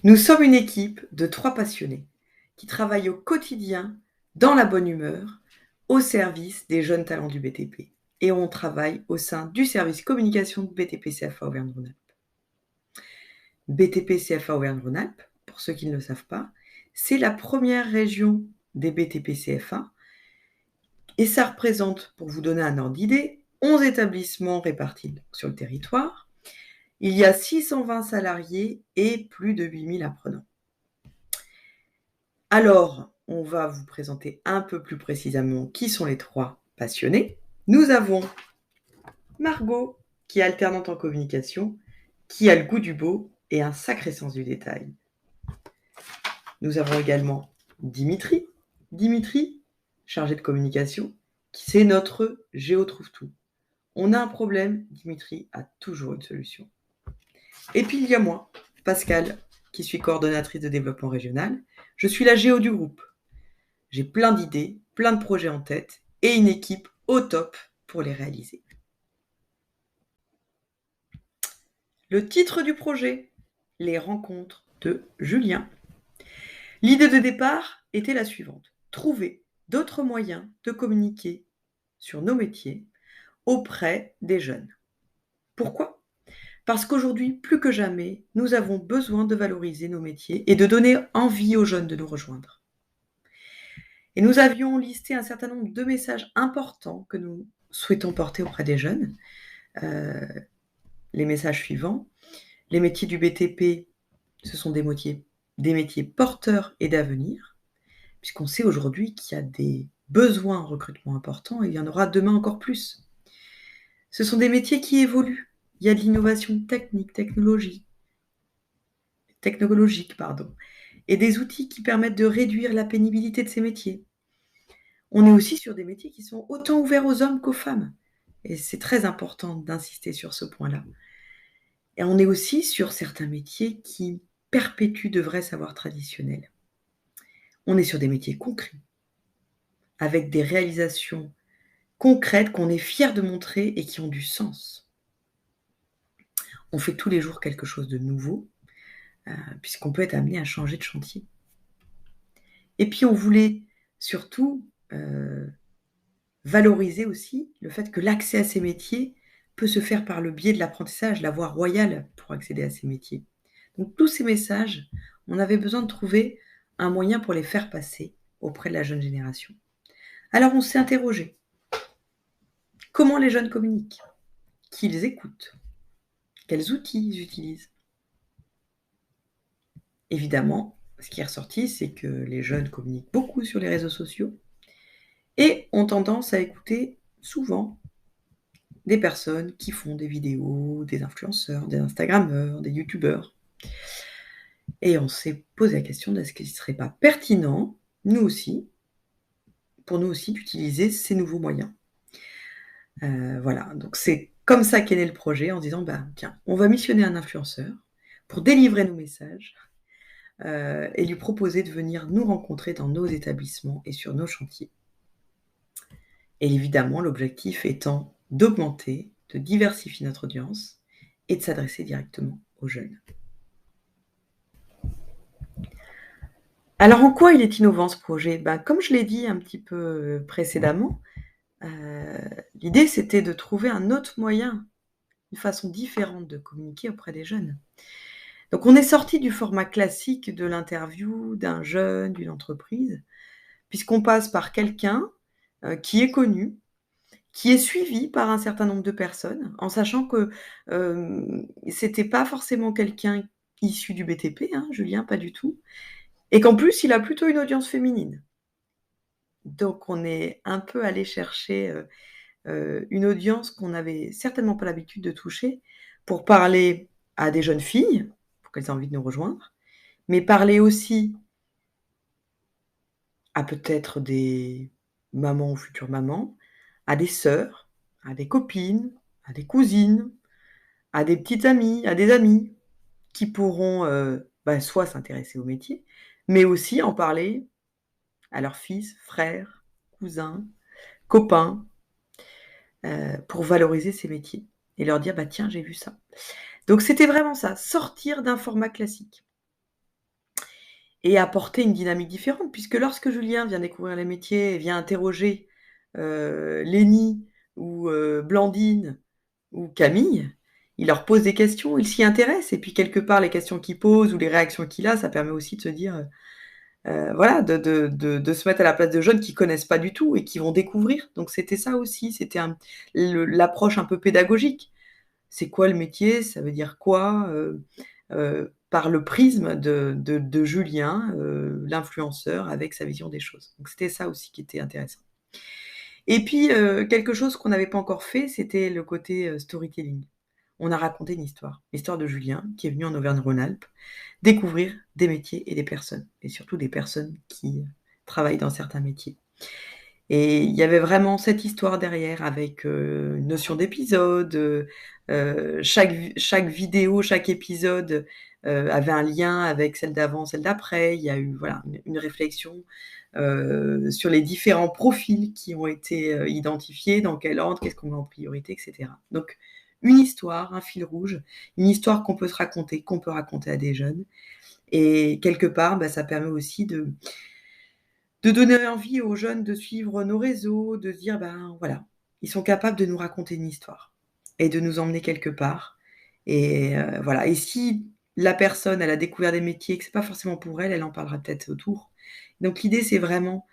Nous sommes une équipe de 3 passionnés qui travaillent au quotidien, dans la bonne humeur, au service des jeunes talents du BTP. Et on travaille au sein du service communication de BTP CFA Auvergne-Rhône-Alpes. BTP CFA Auvergne-Rhône-Alpes, pour ceux qui ne le savent pas, c'est la première région des BTP CFA et ça représente, pour vous donner un ordre d'idée, 11 établissements répartis sur le territoire. Il y a 620 salariés et plus de 8000 apprenants. Alors, on va vous présenter un peu plus précisément qui sont les 3 passionnés. Nous avons Margot, qui est alternante en communication, qui a le goût du beau et un sacré sens du détail. Nous avons également Dimitri. Dimitri, chargé de communication, qui c'est notre Géo trouve tout. On a un problème, Dimitri a toujours une solution. Et puis il y a moi, Pascal, qui suis coordonnatrice de développement régional. Je suis la Géo du groupe. J'ai plein d'idées, plein de projets en tête et une équipe au top pour les réaliser. Le titre du projet, les rencontres de Julien. L'idée de départ était la suivante: trouver d'autres moyens de communiquer sur nos métiers auprès des jeunes. Pourquoi ? Parce qu'aujourd'hui, plus que jamais, nous avons besoin de valoriser nos métiers et de donner envie aux jeunes de nous rejoindre. Et nous avions listé un certain nombre de messages importants que nous souhaitons porter auprès des jeunes. Les messages suivants: les métiers du BTP, ce sont des métiers porteurs et d'avenir, puisqu'on sait aujourd'hui qu'il y a des besoins en recrutement importants et il y en aura demain encore plus. Ce sont des métiers qui évoluent. Il y a de l'innovation technologique, et des outils qui permettent de réduire la pénibilité de ces métiers. On est aussi sur des métiers qui sont autant ouverts aux hommes qu'aux femmes. Et c'est très important d'insister sur ce point-là. Et on est aussi sur certains métiers qui perpétuent de vrais savoirs traditionnels. On est sur des métiers concrets, avec des réalisations concrètes qu'on est fiers de montrer et qui ont du sens. On fait tous les jours quelque chose de nouveau, puisqu'on peut être amené à changer de chantier. Et puis on voulait surtout valoriser aussi le fait que l'accès à ces métiers peut se faire par le biais de l'apprentissage, la voie royale pour accéder à ces métiers. Donc tous ces messages, on avait besoin de trouver un moyen pour les faire passer auprès de la jeune génération. Alors on s'est interrogé. Comment les jeunes communiquent ? Qui ils écoutent ? Quels outils ils utilisent ? Évidemment, ce qui est ressorti, c'est que les jeunes communiquent beaucoup sur les réseaux sociaux et ont tendance à écouter souvent des personnes qui font des vidéos, des influenceurs, des instagrammeurs, des youtubeurs. Et on s'est posé la question de est-ce qu'il ne serait pas pertinent, pour nous aussi, d'utiliser ces nouveaux moyens. Voilà, donc c'est comme ça qu'est né le projet, en disant, tiens, on va missionner un influenceur pour délivrer nos messages et lui proposer de venir nous rencontrer dans nos établissements et sur nos chantiers. Et évidemment, l'objectif étant d'augmenter, de diversifier notre audience et de s'adresser directement aux jeunes. Alors, en quoi il est innovant ce projet ? Comme je l'ai dit un petit peu précédemment, l'idée c'était de trouver un autre moyen, une façon différente de communiquer auprès des jeunes. Donc on est sorti du format classique de l'interview d'un jeune, d'une entreprise, puisqu'on passe par quelqu'un qui est connu, qui est suivi par un certain nombre de personnes, en sachant que c'était pas forcément quelqu'un issu du BTP, Julien, pas du tout, et qu'en plus il a plutôt une audience féminine. Donc on est un peu allé chercher une audience qu'on n'avait certainement pas l'habitude de toucher pour parler à des jeunes filles, pour qu'elles aient envie de nous rejoindre, mais parler aussi à peut-être des mamans ou futures mamans, à des sœurs, à des copines, à des cousines, à des petites amies, à des amis qui pourront soit s'intéresser au métier, mais aussi en parler à leurs fils, frères, cousins, copains, pour valoriser ces métiers et leur dire tiens, j'ai vu ça. Donc c'était vraiment ça, sortir d'un format classique. et apporter une dynamique différente. Puisque lorsque Julien vient découvrir les métiers et vient interroger, Lénie ou, Blandine ou Camille, il leur pose des questions, il s'y intéresse et puis quelque part les questions qu'il pose ou les réactions qu'il a, ça permet aussi de se dire, voilà, de se mettre à la place de jeunes qui connaissent pas du tout et qui vont découvrir. Donc c'était ça aussi, c'était l'approche un peu pédagogique. C'est quoi le métier? Ça veut dire quoi? Par le prisme de Julien, l'influenceur avec sa vision des choses. Donc c'était ça aussi qui était intéressant. Et puis, quelque chose qu'on n'avait pas encore fait, c'était le côté, storytelling. On a raconté une histoire, l'histoire de Julien qui est venu en Auvergne-Rhône-Alpes découvrir des métiers et des personnes et surtout des personnes qui travaillent dans certains métiers. Et il y avait vraiment cette histoire derrière avec, une notion d'épisode, chaque vidéo, chaque épisode, avait un lien avec celle d'avant, celle d'après. Il y a eu voilà, une réflexion, sur les différents profils qui ont été, identifiés, dans quel ordre, qu'est-ce qu'on met en priorité et cetera. Donc une histoire, un fil rouge, une histoire qu'on peut se raconter, qu'on peut raconter à des jeunes et quelque part, ça permet aussi de donner envie aux jeunes de suivre nos réseaux, de se dire: «Ben, voilà, ils sont capables de nous raconter une histoire et de nous emmener quelque part» et voilà et si la personne, elle a découvert des métiers, que c'est pas forcément pour elle, elle en parlera peut-être autour. Donc l'idée, c'est vraiment,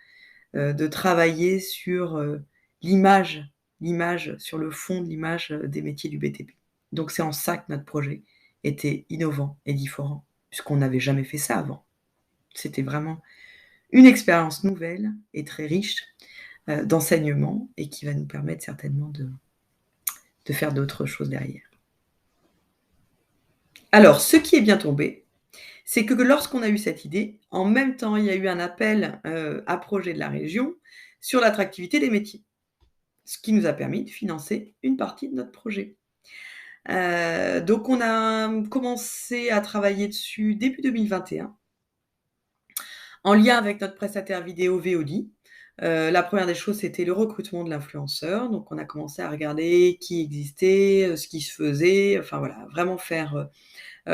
de travailler sur, l'image l'image, sur le fond de l'image, des métiers du BTP. Donc c'est en ça que notre projet était innovant et différent, puisqu'on n'avait jamais fait ça avant. C'était vraiment une expérience nouvelle et très riche, d'enseignement et qui va nous permettre certainement de faire d'autres choses derrière. Alors, ce qui est bien tombé, c'est que lorsqu'on a eu cette idée, en même temps, il y a eu un appel, à projets de la région sur l'attractivité des métiers. Ce qui nous a permis de financer une partie de notre projet. Donc on a commencé à travailler dessus début 2021 en lien avec notre prestataire vidéo VOD. La première des choses, c'était le recrutement de l'influenceur. Donc on a commencé à regarder qui existait, ce qui se faisait, enfin voilà, vraiment faire,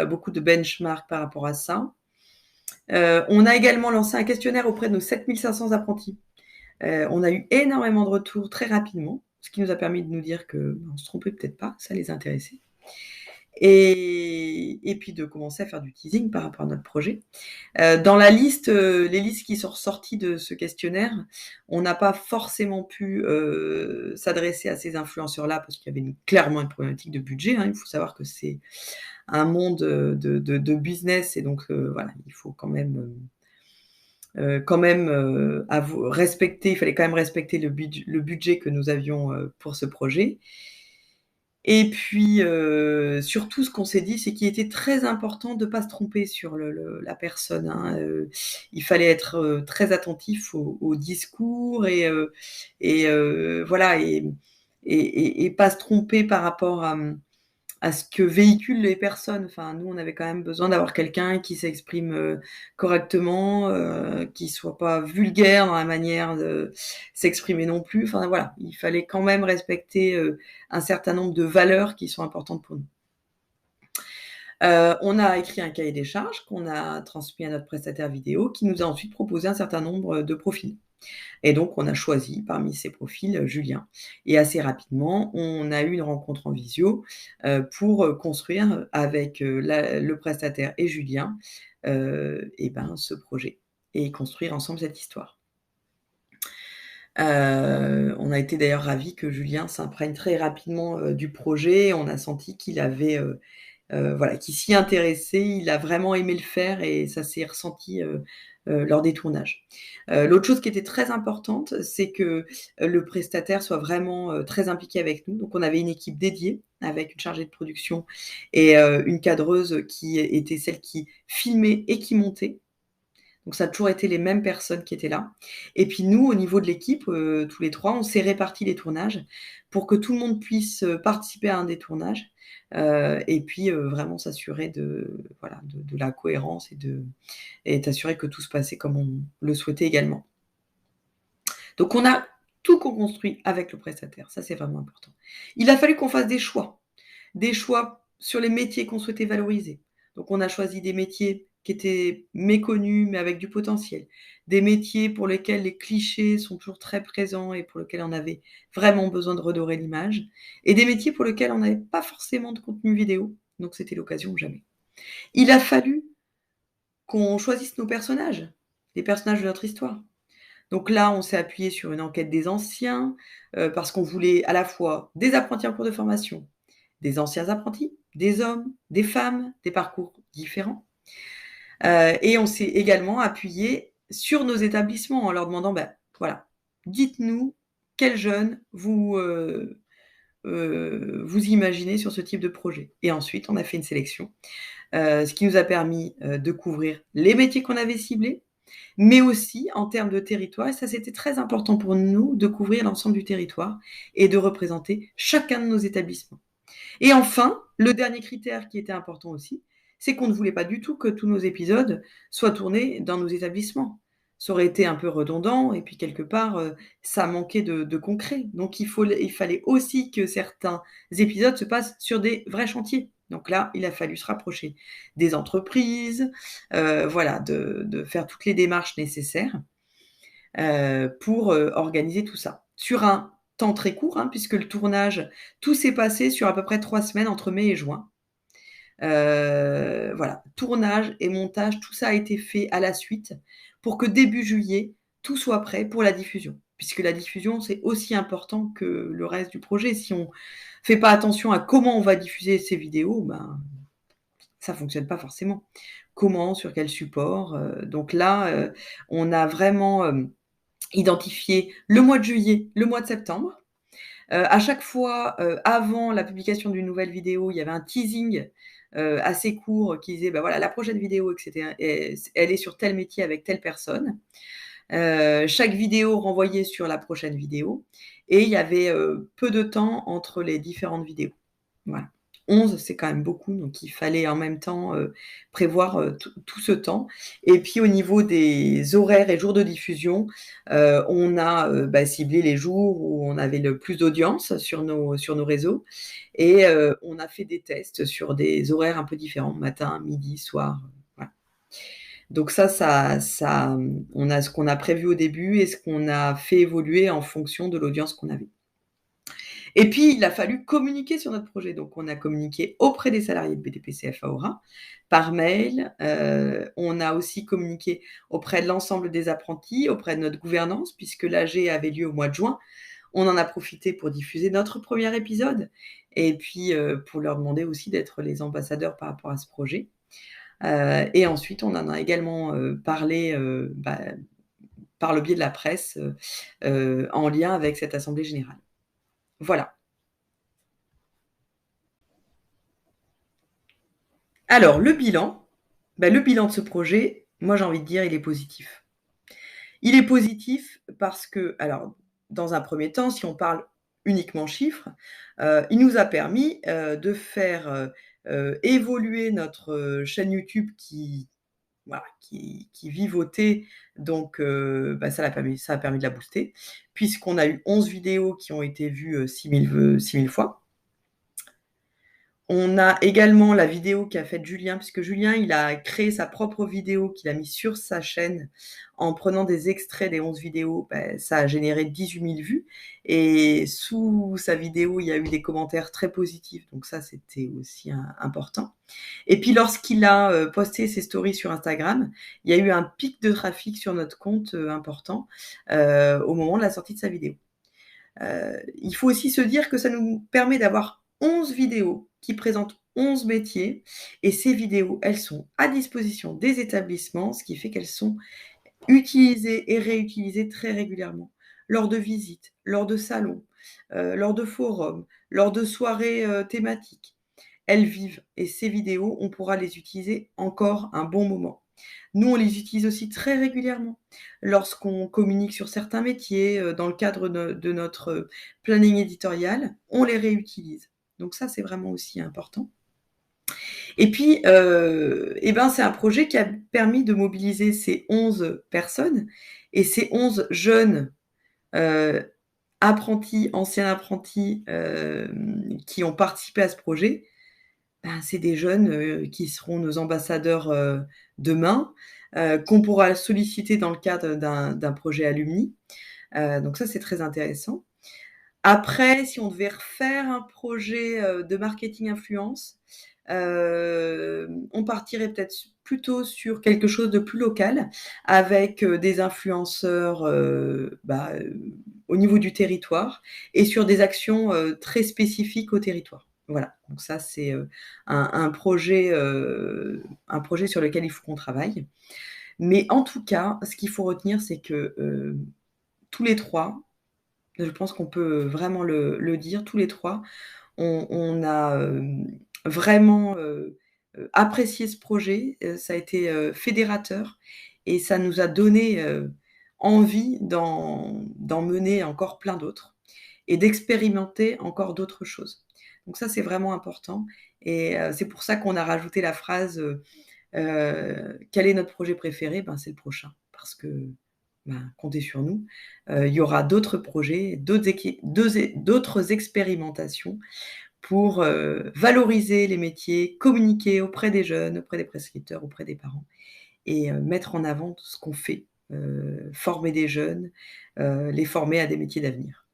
beaucoup de benchmark par rapport à ça. On a également lancé un questionnaire auprès de nos 7 500 apprentis. On a eu énormément de retours très rapidement, ce qui nous a permis de nous dire qu'on se trompait peut-être pas, ça les intéressait. Et puis de commencer à faire du teasing par rapport à notre projet. Dans la liste, les listes qui sont ressorties de ce questionnaire, on n'a pas forcément pu s'adresser à ces influenceurs-là parce qu'il y avait clairement une problématique de budget. Hein. Il faut savoir que c'est un monde de business et donc voilà, il faut quand même respecter, il fallait quand même respecter le budget que nous avions pour ce projet. Et puis, surtout ce qu'on s'est dit, c'est qu'il était très important de pas se tromper sur la personne, hein, il fallait être, très attentif au discours et voilà et pas se tromper par rapport à ce que véhiculent les personnes. Enfin, nous, on avait quand même besoin d'avoir quelqu'un qui s'exprime, correctement, qui soit pas vulgaire dans la manière de s'exprimer non plus. Enfin voilà, il fallait quand même respecter, un certain nombre de valeurs qui sont importantes pour nous. On a écrit un cahier des charges qu'on a transmis à notre prestataire vidéo qui nous a ensuite proposé un certain nombre de profils. Et donc, on a choisi parmi ces profils Julien. Et assez rapidement, on a eu une rencontre en visio pour construire avec le prestataire et Julien ce projet et construire ensemble cette histoire. On a été d'ailleurs ravis que Julien s'imprègne très rapidement du projet. On a senti qu'il avait voilà, qu'il s'y intéressait, il a vraiment aimé le faire et ça s'est ressenti lors des tournages. L'autre chose qui était très importante, c'est que le prestataire soit vraiment très impliqué avec nous. Donc on avait une équipe dédiée avec une chargée de production et une cadreuse qui était celle qui filmait et qui montait. Donc ça a toujours été les mêmes personnes qui étaient là. Et puis nous, au niveau de l'équipe, tous les 3, on s'est répartis les tournages pour que tout le monde puisse, participer à un des tournages, et puis, vraiment s'assurer voilà, de la cohérence et s'assurer que tout se passait comme on le souhaitait également. Donc on a tout co-construit avec le prestataire, ça c'est vraiment important. Il a fallu qu'on fasse des choix sur les métiers qu'on souhaitait valoriser. Donc on a choisi des métiers qui étaient méconnus, mais avec du potentiel. Des métiers pour lesquels les clichés sont toujours très présents et pour lesquels on avait vraiment besoin de redorer l'image. Et des métiers pour lesquels on n'avait pas forcément de contenu vidéo, donc c'était l'occasion ou jamais. Il a fallu qu'on choisisse nos personnages, les personnages de notre histoire. Donc là, on s'est appuyé sur une enquête des anciens, parce qu'on voulait à la fois des apprentis en cours de formation, des anciens apprentis, des hommes, des femmes, des parcours différents. Et on s'est également appuyé sur nos établissements en leur demandant, voilà, dites-nous quels jeunes vous imaginez sur ce type de projet. Et ensuite, on a fait une sélection, ce qui nous a permis de couvrir les métiers qu'on avait ciblés, mais aussi en termes de territoire, et ça c'était très important pour nous, de couvrir l'ensemble du territoire et de représenter chacun de nos établissements. Et enfin, le dernier critère qui était important aussi, c'est qu'on ne voulait pas du tout que tous nos épisodes soient tournés dans nos établissements. Ça aurait été un peu redondant et puis quelque part, ça manquait de concret. Donc il fallait aussi que certains épisodes se passent sur des vrais chantiers. Donc là, il a fallu se rapprocher des entreprises, voilà, de faire toutes les démarches nécessaires pour organiser tout ça. Sur un temps très court, puisque le tournage, tout s'est passé sur à peu près 3 semaines entre mai et juin. Voilà, tournage et montage, tout ça a été fait à la suite pour que début juillet, tout soit prêt pour la diffusion. Puisque la diffusion, c'est aussi important que le reste du projet. Si on fait pas attention à comment on va diffuser ces vidéos, ça fonctionne pas forcément. Comment, sur quel support donc là, on a vraiment identifié le mois de juillet, le mois de septembre. À chaque fois, avant la publication d'une nouvelle vidéo, il y avait un teasing assez court qui disait, voilà, la prochaine vidéo, etc., elle est sur tel métier avec telle personne. Chaque vidéo renvoyait sur la prochaine vidéo et il y avait peu de temps entre les différentes vidéos. Voilà. 11, c'est quand même beaucoup, donc il fallait en même temps prévoir tout ce temps. Et puis au niveau des horaires et jours de diffusion, on a ciblé les jours où on avait le plus d'audience sur nos réseaux et on a fait des tests sur des horaires un peu différents, matin, midi, soir. Voilà. Donc ça, on a ce qu'on a prévu au début et ce qu'on a fait évoluer en fonction de l'audience qu'on avait. Et puis, il a fallu communiquer sur notre projet. Donc, on a communiqué auprès des salariés de BTP CFA Aura, par mail. On a aussi communiqué auprès de l'ensemble des apprentis, auprès de notre gouvernance, puisque l'AG avait lieu au mois de juin. On en a profité pour diffuser notre premier épisode et puis pour leur demander aussi d'être les ambassadeurs par rapport à ce projet. Et ensuite, on en a également parlé par le biais de la presse en lien avec cette assemblée générale. Voilà. Alors, le bilan de ce projet, moi j'ai envie de dire, il est positif. Il est positif parce que, alors, dans un premier temps, si on parle uniquement chiffres, il nous a permis de faire évoluer notre chaîne YouTube voilà, qui vivotait, donc ça a permis de la booster, puisqu'on a eu 11 vidéos qui ont été vues 6 000 fois. On a également la vidéo qu'a faite Julien, puisque Julien, il a créé sa propre vidéo qu'il a mis sur sa chaîne en prenant des extraits des 11 vidéos. Ça a généré 18 000 vues. Et sous sa vidéo, il y a eu des commentaires très positifs. Donc ça, c'était aussi important. Et puis, lorsqu'il a posté ses stories sur Instagram, il y a eu un pic de trafic sur notre compte important au moment de la sortie de sa vidéo. Il faut aussi se dire que ça nous permet d'avoir 11 vidéos qui présentent 11 métiers et ces vidéos, elles sont à disposition des établissements, ce qui fait qu'elles sont utilisées et réutilisées très régulièrement lors de visites, lors de salons, lors de forums, lors de soirées thématiques. Elles vivent et ces vidéos, on pourra les utiliser encore un bon moment. Nous, on les utilise aussi très régulièrement lorsqu'on communique sur certains métiers, dans le cadre de notre planning éditorial, on les réutilise. Donc ça, c'est vraiment aussi important. Et puis, c'est un projet qui a permis de mobiliser ces 11 personnes et ces 11 jeunes apprentis, anciens apprentis qui ont participé à ce projet. Ben, c'est des jeunes, qui seront nos ambassadeurs, demain, qu'on pourra solliciter dans le cadre d'un projet alumni. Donc ça, c'est très intéressant. Après, si on devait refaire un projet, de marketing influence, on partirait peut-être plutôt sur quelque chose de plus local avec, des influenceurs, au niveau du territoire et sur des actions, très spécifiques au territoire. Voilà, donc ça c'est, un projet sur lequel il faut qu'on travaille. Mais en tout cas, ce qu'il faut retenir, c'est que, tous les 3, je pense qu'on peut vraiment le dire, tous les 3, on a, vraiment, apprécié ce projet, ça a été, fédérateur et ça nous a donné, envie d'en mener encore plein d'autres et d'expérimenter encore d'autres choses. Donc ça, c'est vraiment important et c'est pour ça qu'on a rajouté la phrase, «Quel est notre projet préféré?» Ben, c'est le prochain parce que, ben, comptez sur nous. Il y aura d'autres projets, d'autres expérimentations pour, valoriser les métiers, communiquer auprès des jeunes, auprès des prescripteurs, auprès des parents et mettre en avant ce qu'on fait, former des jeunes, les former à des métiers d'avenir.